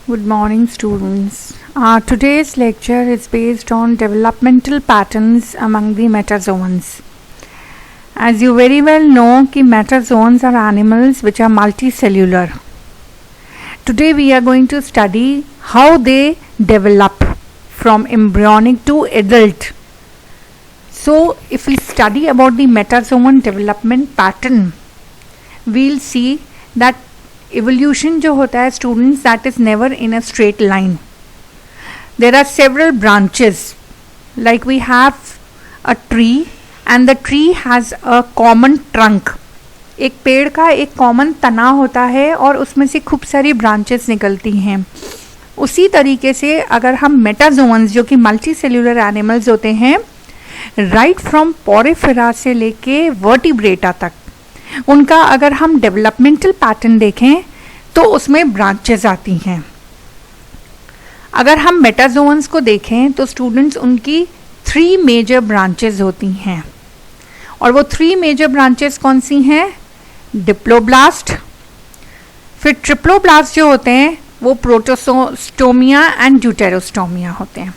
Good morning, students. Today's lecture is based on developmental patterns among the metazoans. As you very well know, कि metazoans are animals which are multicellular. Today we are going to study how they develop from embryonic to adult. So, if we study about the metazoan development pattern, we'll see that evolution जो होता है students, that is never in a straight line. There are several branches, like we have a tree and the tree has a common trunk. एक पेड़ का एक common तना होता है और उसमें से खूब सारी ब्रांचेस निकलती हैं. उसी तरीके से अगर हम मेटाजोन्स जो कि मल्टी सेल्यूलर एनिमल्स होते हैं, राइट फ्रॉम पोरिफेरा से लेके वर्टिब्रेटा तक, उनका अगर हम डेवलपमेंटल पैटर्न देखें तो उसमें ब्रांचेस आती हैं. अगर हम मेटाजोन्स को देखें तो स्टूडेंट्स उनकी 3 मेजर ब्रांचेस होती हैं. और वो 3 मेजर ब्रांचेस कौन सी हैं? डिप्लोब्लास्ट, फिर ट्रिप्लोब्लास्ट जो होते हैं वो प्रोटोस्टोमिया एंड ड्यूटेरोस्टोमिया होते हैं.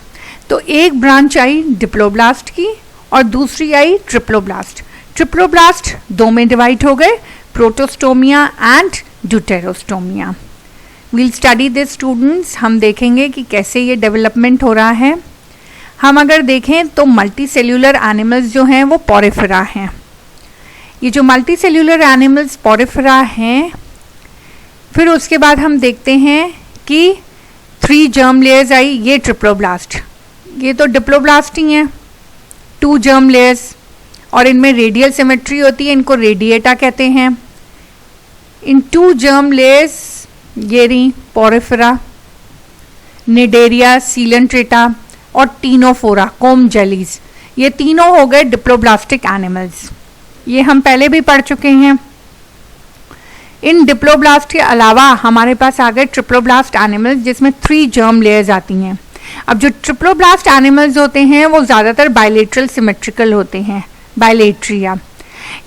तो एक ब्रांच आई डिप्लोब्लास्ट की और दूसरी आई ट्रिप्लोब्लास्ट. ट्रिप्लोब्लास्ट 2 में डिवाइड हो गए, protostomia and deuterostomia. We'll study this students. हम देखेंगे कि कैसे ये डेवलपमेंट हो रहा है. हम अगर देखें तो मल्टी सेल्यूलर एनिमल्स जो हैं वो पोरिफेरा हैं. ये जो मल्टी सेल्यूलर एनिमल्स पोरिफेरा हैं, फिर उसके बाद हम देखते हैं कि 3 जर्म लेयर्स आई. ये ट्रिप्लोब्लास्ट, ये तो डिप्लोब्लास्ट ही हैं. 2 जर्म लेयर्स और इनमें रेडियल सिमेट्री होती है, इनको रेडिएटा कहते हैं. इन 2 जर्म लेयर्स ये रही पोरिफेरा, निडेरिया, सीलेंट्रेटा और टीनोफोरा, कोम जेलीज. ये तीनों हो गए डिप्लोब्लास्टिक एनिमल्स. ये हम पहले भी पढ़ चुके हैं. इन डिप्लोब्लास्ट के अलावा हमारे पास आ गए ट्रिप्लोब्लास्ट एनिमल्स जिसमें 3 जर्म लेयर्स आती हैं. अब जो ट्रिप्लोब्लास्ट एनिमल्स होते हैं वो ज़्यादातर बायलेटरल सिमेट्रिकल होते हैं, बायलेट्रिया.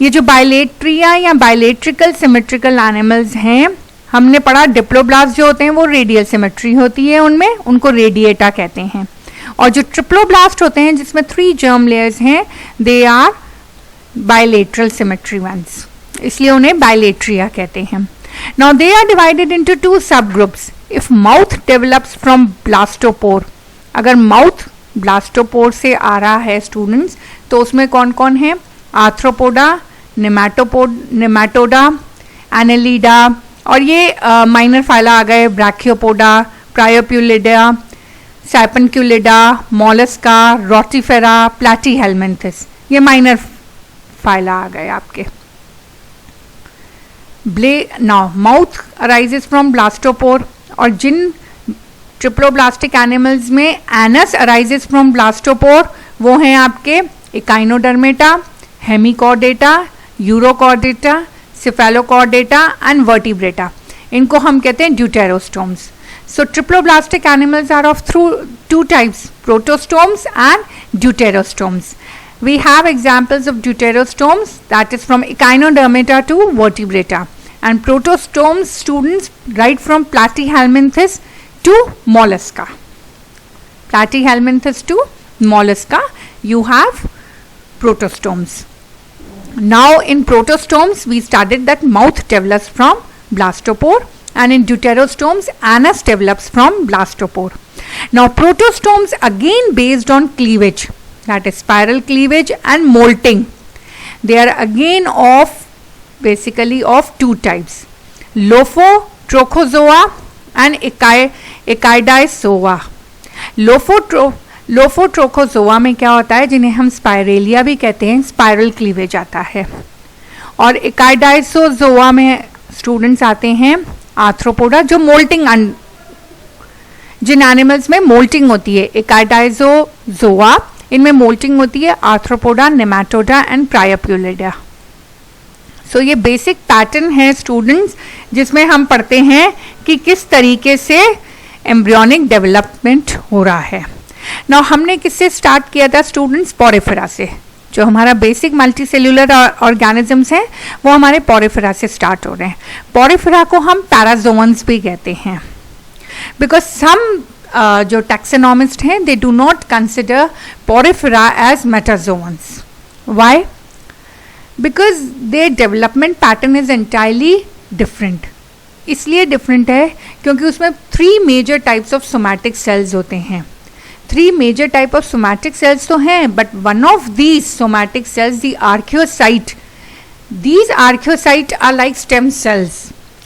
ये जो बायलेट्रिया या बायलेट्रिकल सिमेट्रिकल एनिमल्स हैं, हमने पढ़ा डिप्लोब्लास्ट जो होते हैं वो रेडियल सिमेट्री होती है उनमें, उनको रेडिएटा कहते हैं. और जो ट्रिप्लोब्लास्ट होते हैं जिसमें 3 जर्म लेयर्स हैं, they are bilateral symmetry ones, इसलिए उन्हें बायलेट्रिया कहते हैं. Now they are divided into 2 sub groups. If mouth develops from blastopore, अगर माउथ ब्लास्टोपोर से आ रहा है स्टूडेंट्स, तो उसमें कौन कौन है? आर्थ्रोपोडा, नेमाटोडा, एनेलिडा, और ये माइनर फाइला आ गए ब्रैकियोपोडा, प्रायोप्यूलिडा, सैपनक्यूलिडा, मोलस्का, रोटिफेरा, प्लैटीहेलमिन्थिस. ये माइनर फाइला आ गए आपके. Now mouth arises from blastopore, और जिन ट्रिप्लोब्लास्टिक एनिमल्स में एनस अराइजेस फ्रॉम ब्लास्टोपोर वो हैं आपके Echinodermata, Hemichordata, urochordata, cephalochordata and vertebrata. इनको हम कहते हैं deuterostomes. So triploblastic animals are of 2 types, protostomes and deuterostomes. We have examples of deuterostomes, that is from echinodermata to vertebrata, and protostomes students right from platyhelminthes to mollusca. Platyhelminthes to mollusca, you have protostomes. Now in protostomes we studied that mouth develops from blastopore, and in deuterostomes anus develops from blastopore. Now protostomes again based on cleavage, that is spiral cleavage and molting. They are again basically of 2 types, Lophotrochozoa and Echidiozoa. लोफोट्रोकोजोआ में क्या होता है, जिन्हें हम स्पाइरेलिया भी कहते हैं, spiral cleavage आता है. और एकाइडाइसोजोआ में स्टूडेंट्स आते हैं आर्थ्रोपोडा, जो मोल्टिंग, जिन एनिमल्स में मोल्टिंग होती है, एकाइडाइसोजोआ, इनमें मोल्टिंग होती है आर्थ्रोपोडा, नेमाटोडा एंड प्रायोप्यूलिडा. सो ये बेसिक पैटर्न है स्टूडेंट्स जिसमें हम पढ़ते हैं कि किस तरीके से एम्ब्रियोनिक डेवलपमेंट हो रहा है. नाउ हमने किससे स्टार्ट किया था स्टूडेंट्स? पोरिफेरा से. जो हमारा बेसिक मल्टी सेल्यूलर ऑर्गेनिजम्स हैं वो हमारे पोरिफेरा से स्टार्ट हो रहे हैं. पोरिफेरा को हम पैराजोन्स भी कहते हैं. बिकॉज सम जो टैक्सोनॉमिस्ट हैं they do not consider porifera as metazoans. Why? Because their development pattern is entirely different. इसलिए डिफरेंट है क्योंकि उसमें 3 major types of somatic cells होते हैं. 3 major type of somatic cells तो हैं, but one of these somatic cells, the archaeocyte, these archaeocytes are like stem cells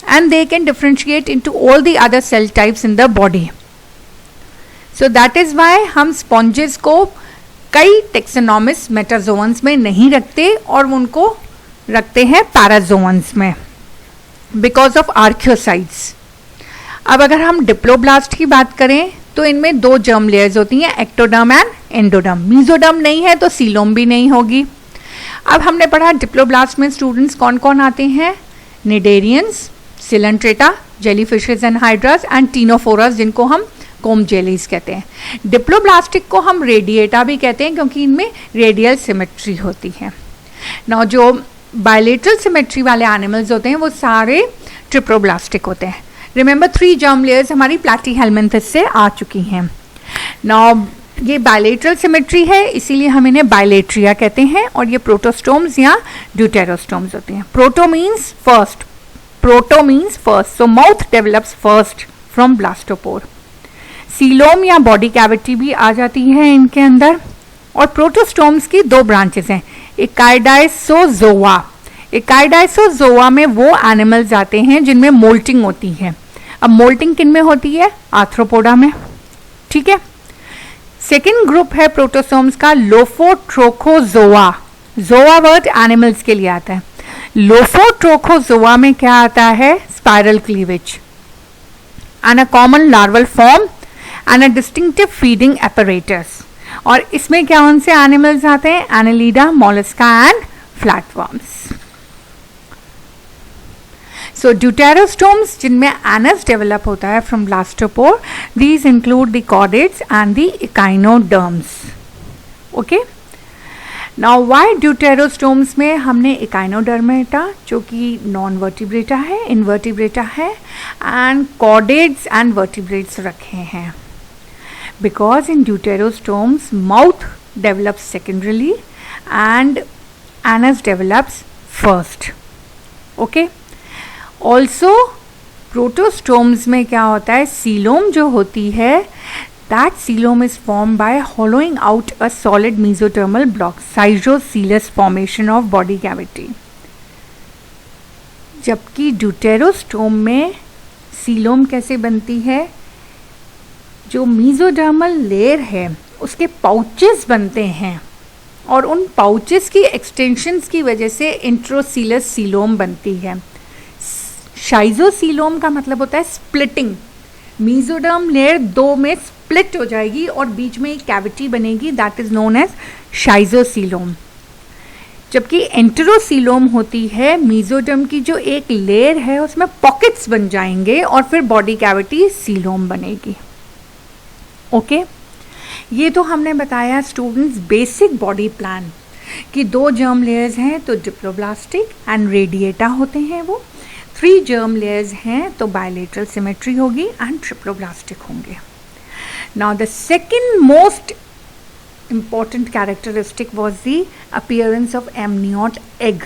and they can differentiate into all the other cell types in the body. So that is why हम sponges को कई taxonomist metazoans में नहीं रखते और उनको रखते हैं parazoans में because of archaeocytes. अब अगर हम डिप्लोब्लास्ट की बात करें तो इनमें 2 germ layers होती हैं, एक्टोडर्म एंड एंडोडर्म. मीजोडर्म नहीं है तो सीलोम भी नहीं होगी. अब हमने पढ़ा डिप्लोब्लास्ट में स्टूडेंट्स कौन कौन आते हैं, cnidarians, coelenterata, jellyfishes and hydras and ctenophores जिनको हम कोम जेलीज कहते हैं. डिप्लोब्लास्टिक को हम रेडिएटा भी कहते हैं क्योंकि इनमें रेडियल सिमेट्री होती है. नौ जो बायलेटरल सिमेट्री वाले एनिमल्स होते हैं वो सारे ट्रिप्लोब्लास्टिक होते हैं. रिमेंबर 3 जर्म लेयर्स हमारी प्लैटीहेल्मिन्थस से आ चुकी हैं. नौ ये बायलेटरल सिमेट्री है इसीलिए हम इन्हें बायलेट्रिया कहते हैं और ये प्रोटोस्टोम्स या ड्यूटेरोस्टोम्स होते हैं. Proto means first, so mouth develops first from blastopore. Coelom या बॉडी कैविटी भी आ जाती है इनके अंदर. और प्रोटोस्टोम्स की 2 ब्रांचेस हैं, इकाइडाइसोजोआ. इकाइडाइसोजोआ में वो एनिमल्स आते हैं जिनमें मोल्टिंग होती है. अब मोल्टिंग किन में होती है, आर्थ्रोपोडा में. ठीक है. सेकेंड ग्रुप है प्रोटोसोम्स का लोफोट्रोकोजोआ. जोआ वर्ड एनिमल्स के लिए आता है. लोफोट्रोकोजोआ में क्या आता है, spiral cleavage and a common larval form and a distinctive feeding apparatus. और इसमें क्या कौन से एनिमल्स आते हैं, annelida, mollusca and flatworms. So deuterostomes जिनमें एनस डेवलप होता है from blastopore, these include the chordates and the echinoderms. Okay. Now why deuterostomes में हमने इकाइनोडर्मेटा जो कि नॉन वर्टिब्रेटा है, इनवर्टिब्रेटा है, एंड कॉर्डेट्स एंड वर्टिब्रेट्स रखे हैं? Because in deuterostomes mouth develops सेकेंडरीली and anus develops first. Okay. Also protostomes में क्या होता है, सीलोम जो होती है, that coelom is form by hollowing out a solid mesodermal block, schizocoelous formation of body cavity. जबकि ड्यूटेरोस्टोम में सीलोम कैसे बनती है, जो मेसोडर्मल लेयर है उसके पाउचेस बनते हैं और उन पाउचेस की एक्सटेंशंस की वजह से इंट्रोसीलस सीलोम बनती है. शाइजोसीलोम का मतलब होता है स्प्लिटिंग. मेसोडर्म लेयर 2 में स्प्लिट हो जाएगी और बीच में एक कैविटी बनेगी, that is known as schizocoelom. जबकि एंटेरोसीलोम होती है, मेसोडर्म की जो एक लेयर है उसमें पॉकेट्स बन जाएंगे और फिर बॉडी कैविटी सीलोम बनेगी. ओके. ये तो हमने बताया स्टूडेंट्स बेसिक बॉडी प्लान कि 2 जर्म लेयर्स हैं तो डिप्लोब्लास्टिक एंड रेडिएटा होते हैं. वो 3 जर्म लेयर्स हैं तो बायलेटरल सिमेट्री होगी एंड ट्रिप्लोब्लास्टिक होंगे. Now the second most important characteristic was the appearance of amniote egg.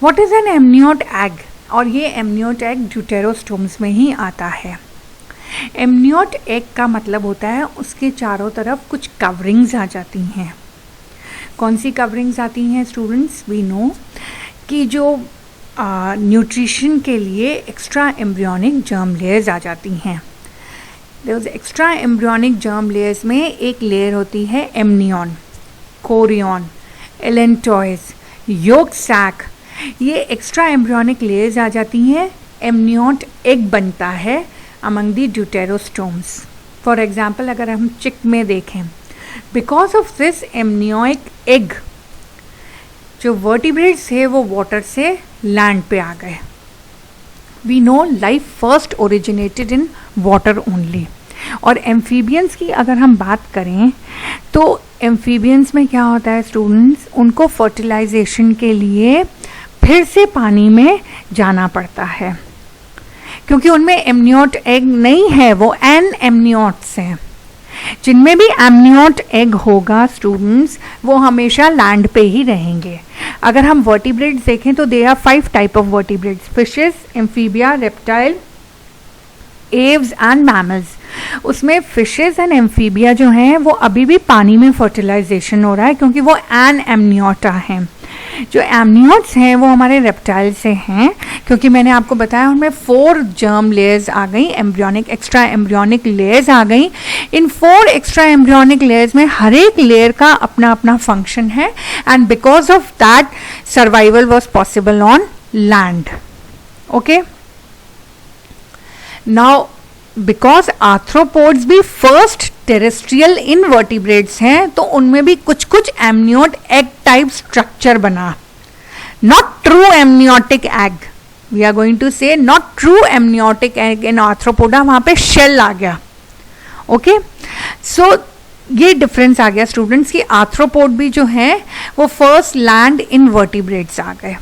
What is an amniote egg? और ये amniote egg ड्यूटेरोस्टोम्स में ही आता है. amniote egg का मतलब होता है उसके चारों तरफ कुछ कवरिंग्स आ जाती हैं. कौन सी कवरिंग्स आती हैं स्टूडेंट्स? वी नो कि जो न्यूट्रिशन के लिए एक्स्ट्रा एम्ब्रियोनिक जर्म लेयर्स आ जाती हैं. एक्स्ट्रा एम्ब्रियोनिक जर्म लेयर्स में एक लेयर होती है amnion, chorion, allantois, yolk sac. ये एक्स्ट्रा एम्ब्रियोनिक लेयर्स आ जाती हैं. एमनियोट एग बनता है among the deuterostomes. For example अगर हम चिक में देखें, because of this amniotic egg जो वर्टिब्रेट्स थे वो वाटर से लैंड पे आ गए. We know life first originated in water only. और एम्फीबियंस की अगर हम बात करें तो एम्फीबियंस में क्या होता है स्टूडेंट्स, उनको फर्टिलाइजेशन के लिए फिर से पानी में जाना पड़ता है. क्योंकि उनमें एमनियोट एग नहीं है, वो एन एमनियोट्स हैं। जिनमें भी एमनियोट एग होगा स्टूडेंट्स, वो हमेशा लैंड पे ही रहेंगे। अगर हम वर्टिब्रेट्स देखें तो they are 5 type of vertebrates, fishes, amphibia, reptile, aves and mammals. उसमें फिशेस एंड एम्फीबिया जो हैं वो अभी भी पानी में फर्टिलाइजेशन हो रहा है, क्योंकि वो एन एमनियोटा हैं। जो एमनियोट्स हैं वो हमारे रेप्टाइल से हैं, क्योंकि मैंने आपको बताया उनमें 4 जर्म लेयर्स आ गई, एम्ब्रियोनिक एक्स्ट्रा एम्ब्रियोनिक लेयर्स आ गई। इन 4 एक्स्ट्रा एम्ब्रियोनिक लेयर्स में हर एक लेयर का अपना अपना फंक्शन है, and because of that survival was possible on land. Okay, now because arthropods भी फर्स्ट टेरेस्ट्रियल इनवर्टिब्रेट्स हैं, तो उनमें भी कुछ कुछ एमनियोट एग टाइप स्ट्रक्चर बना। Not true amniotic egg, we are going to say not true amniotic egg in arthropoda, वहां पे शेल आ गया। ओके, सो ये डिफरेंस आ गया स्टूडेंट्स की आर्थ्रोपोड भी जो है वो फर्स्ट लैंड इनवर्टिब्रेट्स आ गए।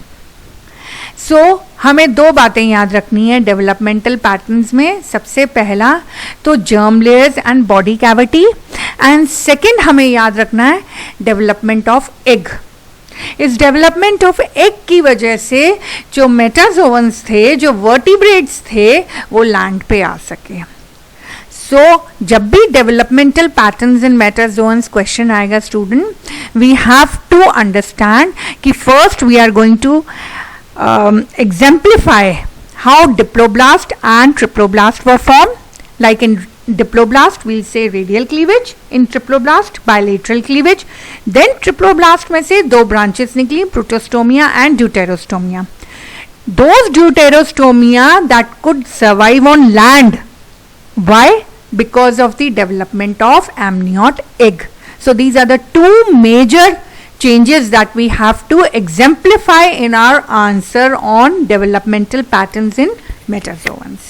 सो हमें 2 बातें याद रखनी है डेवलपमेंटल पैटर्न्स में। सबसे पहला तो germ layers and body cavity, and second हमें याद रखना है डेवलपमेंट ऑफ एग। इस डेवलपमेंट ऑफ एग की वजह से जो मेटाजोअन्स थे, जो वर्टिब्रेट्स थे, वो लैंड पे आ सके। सो जब भी developmental patterns in metazoans question आएगा student, we have to understand कि first we are going to exemplify how diploblast and triploblast were formed. Like in diploblast we'll say radial cleavage, in triploblast bilateral cleavage, then triploblast में से 2 branches निकली, protostomia and deuterostomia. Those deuterostomia that could survive on land, why? Because of the development of amniot egg. So these are the 2 major changes that we have to exemplify in our answer on developmental patterns in metazoans.